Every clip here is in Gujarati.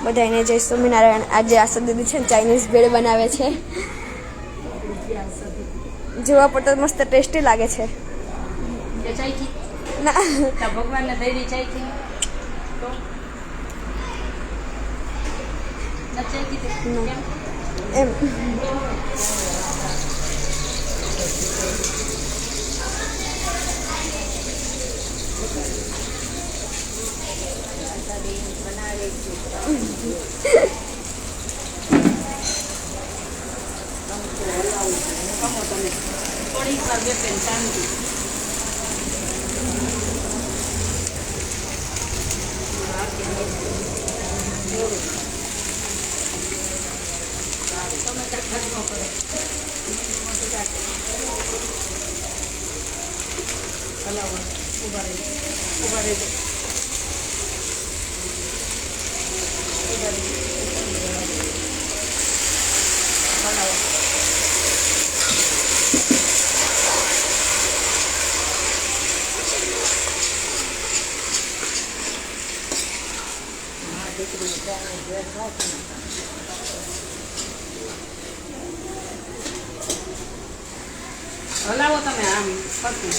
બધાને જય સ્વામિનારાયણ। આજે આશા દીદી છે ચાઇનીઝ ભેળ બનાવે છે। જોવા પર તો મસ્ત ટેસ્ટી લાગે છે। ના ભગવાનને દઈ ચાઈ થી એમ થોડીક વાર બેસે શાંતિ હલાવો તમે આમ ફરતું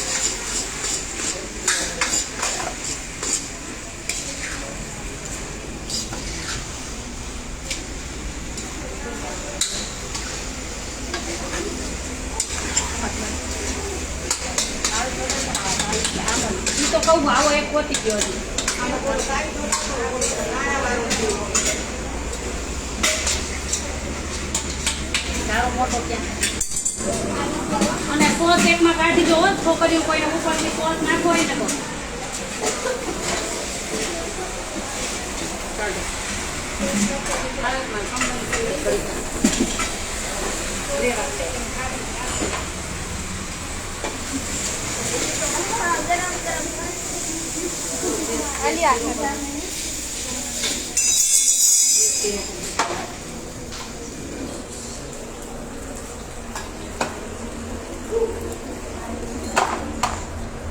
તો કહું આવો એક પોતી ગયો મોટો ક્યાં અને સોસ એકમાં કાઢી દો છોકરીઓ કોઈને ઉપરથી સોસ નાખો હોય ને તો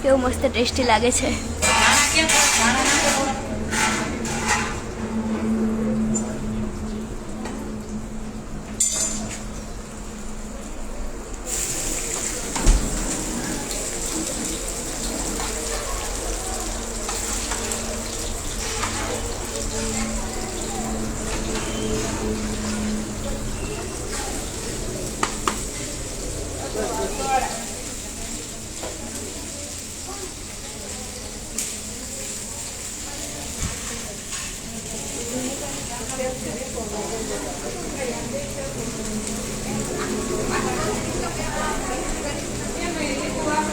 કેવું મસ્ત ટેસ્ટી લાગે છે।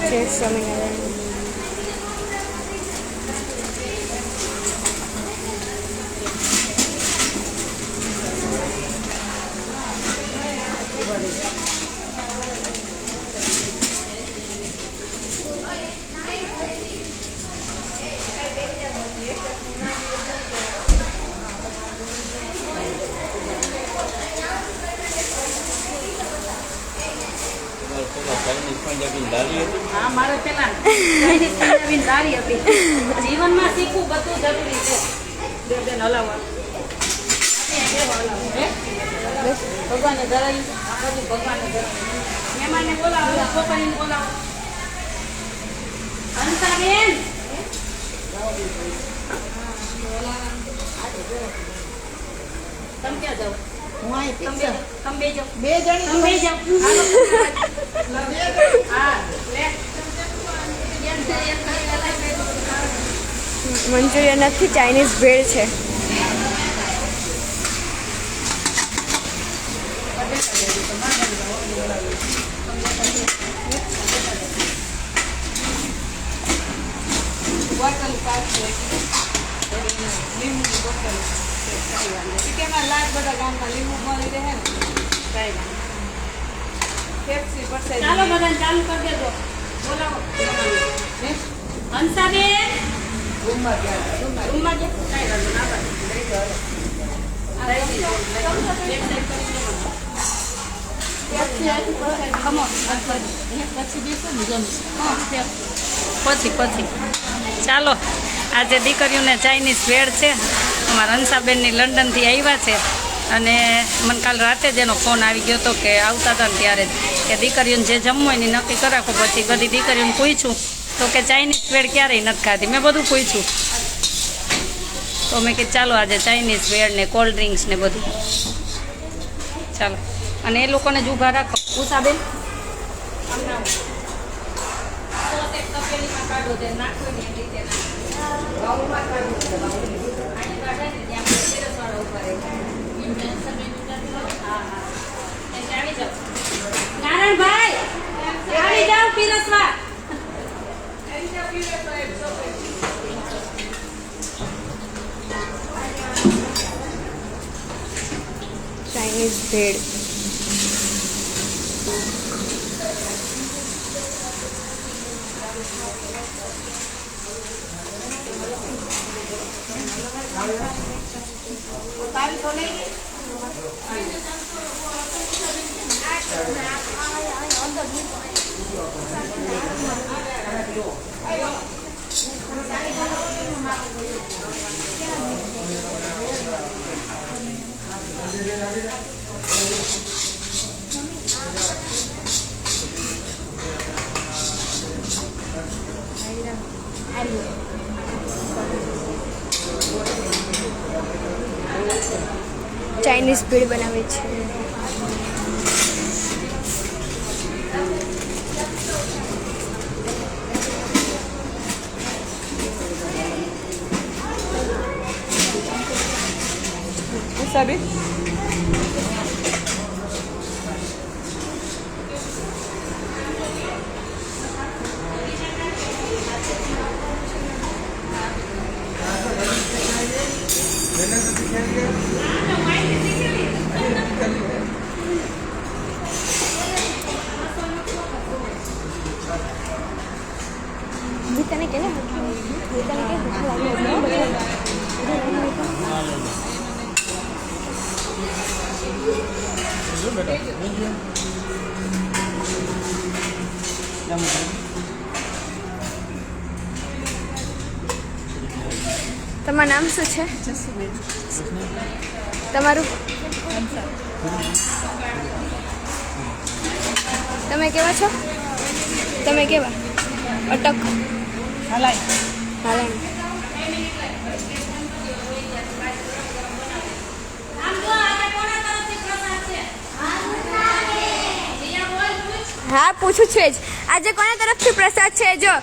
જય સ્વામિનારાયણ। હા મારે પેલા ચાઇનીઝ દારી હતી જીવનમાં શીખવું બધું જરૂરી છે બેન હલાવવાનું ભગવાનને ધરાવી બધું ભગવાનને ધરાવી મહેમાનને બોલાવો છોકરીને બોલાવો હંસાબેન તમે ક્યાં જાઓ બે મંચુરિયન નથી ચાઇનીઝ ભેળ છે। ચાલો બધા ચાલુ કરી દેજો બોલાવો હંસાબેન રૂમમાં પછી ચાલો આજે દીકરીઓને ચાઇનીઝ ભેળ છે અમારા હંસાબેનની લંડનથી આવ્યા છે અને મને કાલ રાતે જ એનો ફોન આવી ગયો હતો કે આવતા હતા ને ત્યારે જ કે દીકરીઓને જે જમવું હોય ને નક્કી કરાખો. પછી બધી દીકરીઓને પૂછ્યું તો કે ચાઇનીઝ ભેળ ક્યારેય નથી ખાધી. મેં બધું પૂછ્યું તો મેં કીધું ચાલો આજે ચાઇનીઝ ભેળ ને કોલ્ડ ડ્રિંક્સ ને બધું ચાલો. અને એ લોકોને જ ઊભા રાખો. ઉષાબેન નારાયણભાઈ આવી જાઓ પીરસવા. ચાઇનીઝ ભેળ ચાઇનીઝ ભેળ બનાવે છે. Sabe? ગીતાને કે ને ગીતાને કે ભૂખ લાગે તમારું નામ શું છે? તમારું? તમે કેવા છો? તમે કેવા? અટક Halai. હાલાણ. હા પૂછું છું જ. આજે કોના તરફથી પ્રસાદ છે? જો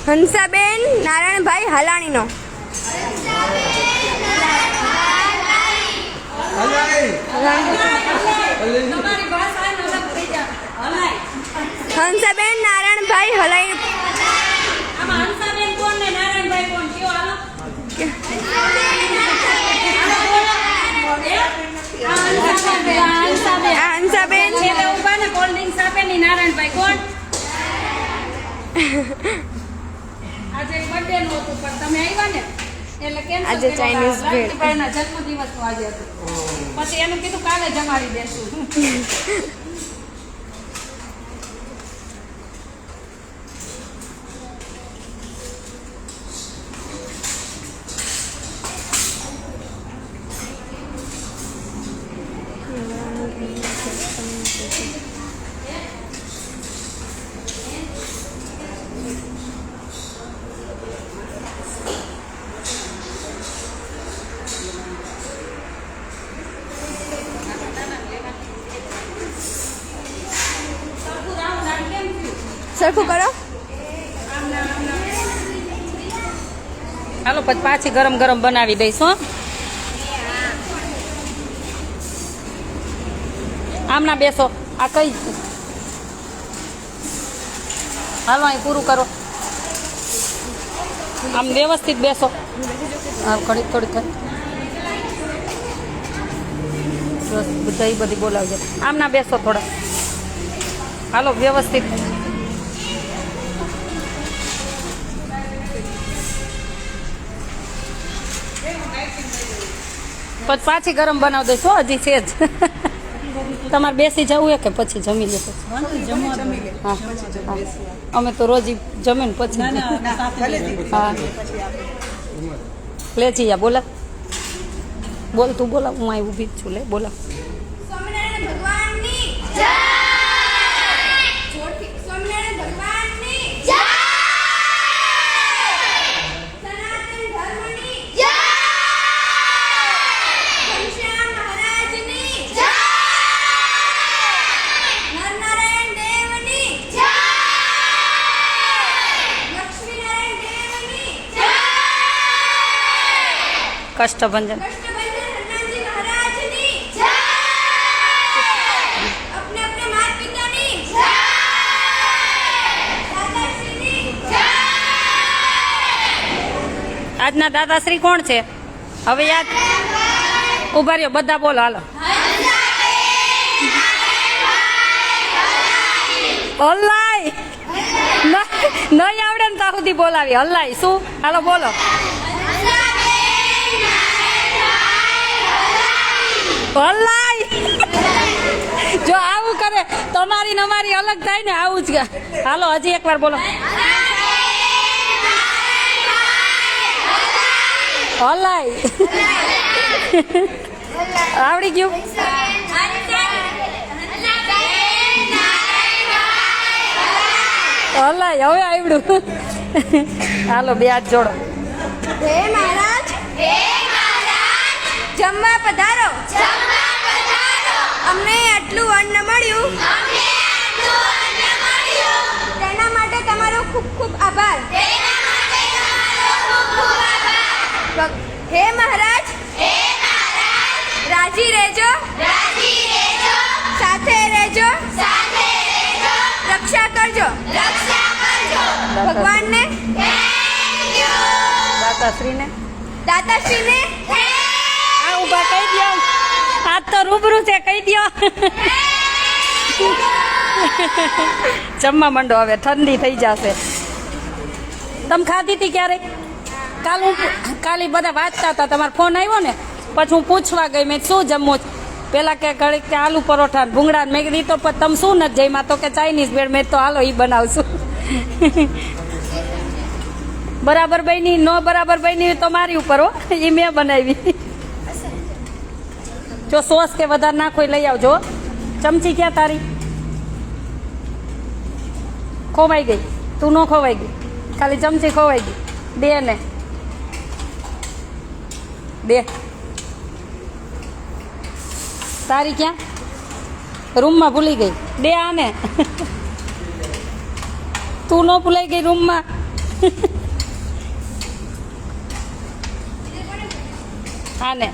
હંસાબેન નારાયણભાઈ હાલાણીનો. હંસાબેન નારાયણભાઈ હલાઈ. હંસાબેન નારાયણભાઈ કોણ? આજે બર્થડે નું હતું પણ તમે આવ્યા ને એટલે કેમ આજે ચાઇનીઝ ભેળ. ના જન્મદિવસ નું આજે હતું. પછી એનું કીધું કાલે જમાડી દેશું. સરખું કરો. હાલો પછી પાછી ગરમ ગરમ બનાવી દઈશ. હો આમના બેસો. આ કઈ હાલો અહીં પૂરું કરો. આમ વ્યવસ્થિત બેસો. હા ઘડીક થોડીક બધા બધી બોલાવજો. આમના બેસો થોડા. હાલો વ્યવસ્થિત. પછી પાછી ગરમ બનાવી દઈશ. હો હજી છે જ. તમારે બેસી જવું કે પછી જમી લે? હા અમે તો રોજ જમીને પછી. હા લે જીયા બોલા બોલ તું બોલા હું અહીં ઊભી જ છું લે બોલા સ્વામિનારાયણ ભગવાનની જય જોરથી સ્વામિનારાયણ ભગવાનની જય સનાતન ધર્મની જય ઘનશ્યામ મહારાજની જય નરનારાયણ દેવની જય લક્ષ્મીનારાયણ દેવની જય કષ્ટભંજન कष्टभंजन हनुमान जी महाराज ની जय अपने अपने माता पिता ની जय दादाश्री ની जय આજના દાદાશ્રી કોણ છે હવે યાદ ઉભા રહ્યો બધા બોલો હાલો હલ્લાઈ નહીં આવડે ને ત્યાં સુધી બોલાવી હલ્લાઈ શું હાલો બોલો હલ્લાઈ જો આવું કરે તમારી ને અમારી અલગ થાય ને આવું જ હાલો હજી એકવાર બોલો હલાઈ આવડી ગયું હલાઈ હવે આવડ્યું હાલો બે હાથ જોડો હે મહારાજ જમવા પધારો અમને આટલું અન્ન મળ્યું તેના માટે તમારો ખૂબ ખૂબ આભાર હે મહારાજ રાજી રહેજો સાથે રહેજો રક્ષા કરજો ભગવાનને દાતાશ્રીને આ ઊભા કહી દો આજ તો રૂબરૂ છે કહી દો જમવા માંડો હવે ઠંડી થઈ જશે તમે ખાધી હતી ક્યારેક કાલે બધા વાંચતા હતા તમારો ફોન આવ્યો ને પછી હું પૂછવા ગઈ મેં શું જમવું પેલા કે ઘડીક કે આલુ પરોઠા ને ભૂંગળા મેં કીધી તો પણ તમે શું નથી જઈમાં તો કે ચાઇનીઝ બેડ મેં તો હાલો એ બનાવશું બરાબર બની નો બરાબર બની તો મારી ઉપર હો એ મેં બનાવી જો સોસ કે વધારે નાખો લઈ આવજો ચમચી ક્યાં તારી ખોવાઈ ગઈ તું ન ખોવાઈ ગઈ ખાલી ચમચી ખોવાઈ ગઈ દે ને દે તારી ક્યાં રૂમમાં ભૂલી ગઈ દે આને તું ન ભૂલાઈ ગઈ રૂમમાં આને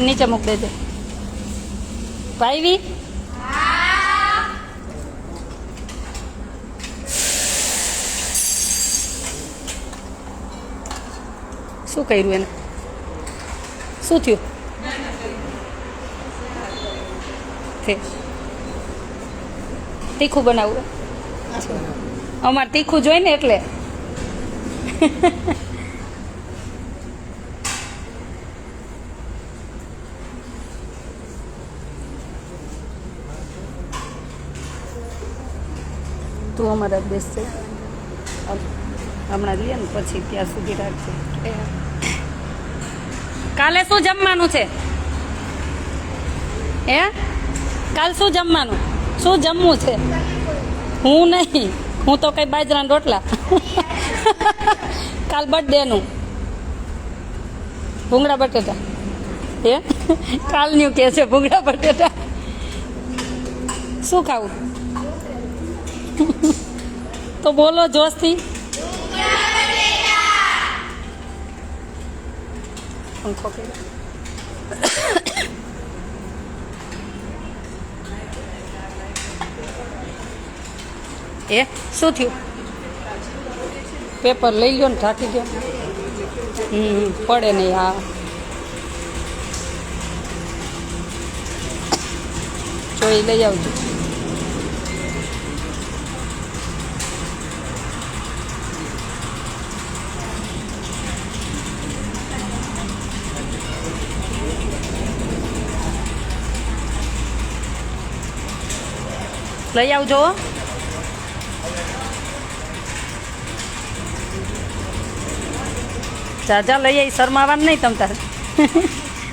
નીચે મૂક દેજે ભાઈવી શું કર્યું એને શું થયું તીખું બનાવવું અમારે તીખું જોઈ ને એટલે તું અમારા દેશ છે હમણાં લઈએ ને પછી ત્યાં સુધી રાખજે કાલે શું જમવાનું છે હે કાલ શું જમવાનું શું જમવું છે હું નહીં હું તો કઈ બાજરાના રોટલા કાલ બર્થડેનું ભૂંગળા બટેટા હે કાલનું કે છે ભૂંગળા બટેટા શું ખાવું તો બોલો જોશથી પંખો કર્યો એ શું થયું પેપર લઈ લ્યો ને ઢાંકી દો પડે નહીં હા જોઈ લઈ આવજો લઈ આવજો જાજા લઈ આવી, શરમાવાનું નહીં તમ તારે.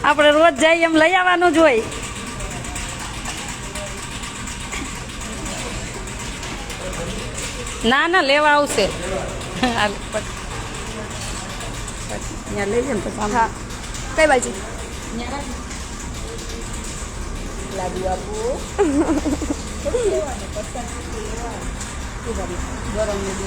આપણે રોજ જઈએ એમ લઈ આવવાનું જ હોય. ના ના લેવા આવશે. હાલ, ત્યાં લઈ જાય ને પછી હા કઈ બાજુ લાડુ આપવું ગરમ ને બે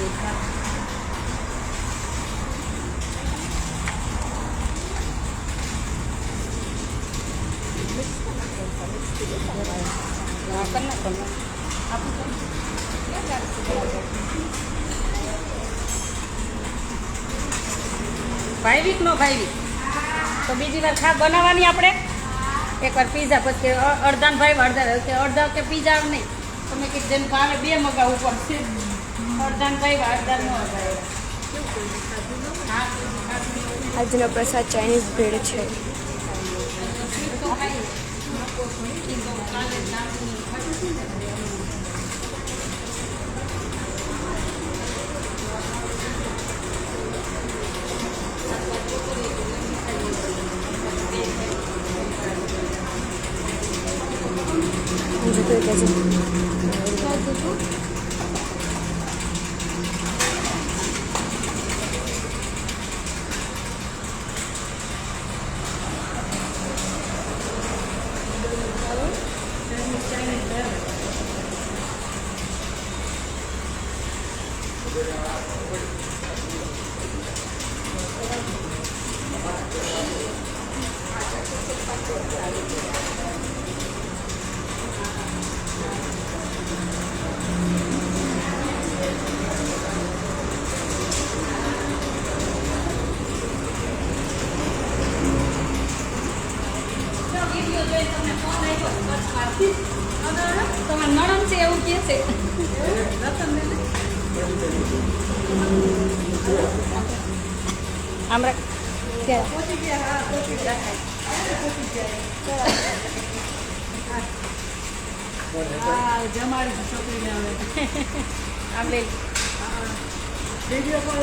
ભાઈવી કે ન ભાઈવી તો બીજી વાર ખા બનાવવાની આપણે. એકવાર પીઝા પછી અડધા ને ભાઈ અડધા કે પીઝા નહીં તમે કે જેમ કાલે 2 મગાવવું પડશે. અડધા ને ભાઈ અડધા નો આજનો પ્રસાદ ચાઇનીઝ ભેળ છે. બીજું કઈ કહેજો. તમારે નરમ છે એવું કે છે. આમ રાખ. જમાડી છોકરીને હવે આમ લઈ વિડીયો કોલ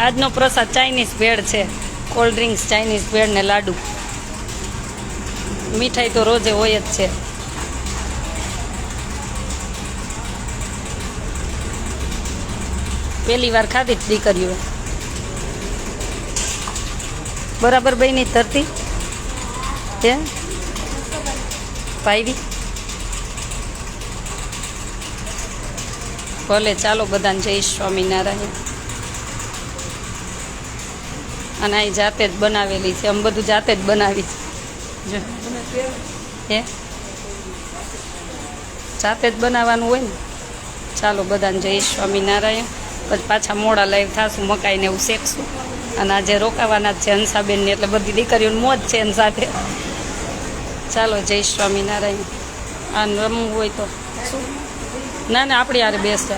આજનો પ્રસાદ ચાઇનીઝ ભેળ છે. કોલ્ડ ડ્રિંક્સ, ચાઇનીઝ ભેળ ને લાડુ. મીઠાઈ તો રોજે હોય જ છે. પહેલી વાર ખાધી જ દીકરીઓ. બરાબર બની ધરતી હે ભાઈવી. ભલે ચાલો બધાને જય સ્વામિનારાયણ. અને અહીં જાતે જ બનાવેલી છે. આમ બધું જાતે જ બનાવી છે. જો હે જાતે જ બનાવવાનું હોય ને. ચાલો બધાને જય સ્વામિનારાયણ. પછી પાછા મોડા લાઈવ થાશું, મકાઈને એવું શેકશું. અને આજે રોકાવાના જ છે હંસાબેનને, એટલે બધી દીકરીઓને મોજ છે એની સાથે. ચાલો જય સ્વામિનારાયણ. આ રમવું હોય તો શું ના ના આપણી યારે બેસતા.